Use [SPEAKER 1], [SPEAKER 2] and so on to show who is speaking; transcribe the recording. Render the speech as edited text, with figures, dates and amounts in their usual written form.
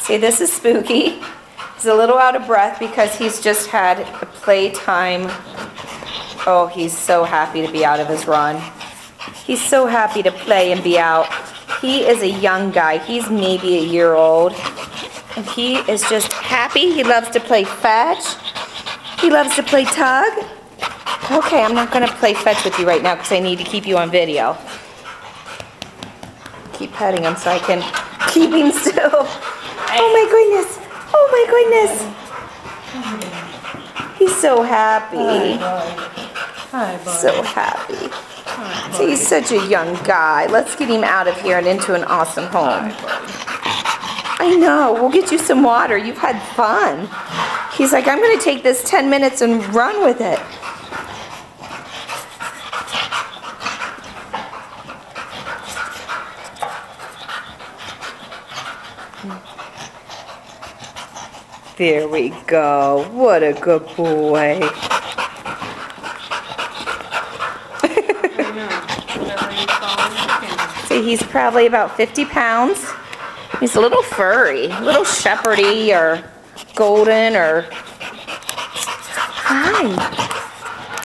[SPEAKER 1] See, this is Spooky. He's a little out of breath because he's just had a playtime. Oh, he's so happy to be out of his run. He's so happy to play and be out. He is a young guy. He's maybe a year old. And he is just happy. He loves to play fetch. He loves to play tug. Okay, I'm not going to play fetch with you right now because I need to keep you on video. Keep petting him so I can keep him still. Oh my goodness. Oh my goodness. He's so happy.
[SPEAKER 2] Hi, bud.
[SPEAKER 1] So happy. So he's such a young guy. Let's get him out of here and into an awesome home. I know. We'll get you some water. You've had fun. He's like, I'm going to take this 10 minutes and run with it. There we go. What a good boy. See, he's probably about 50 pounds. He's a little furry, a little shepherdy or golden or... Hi.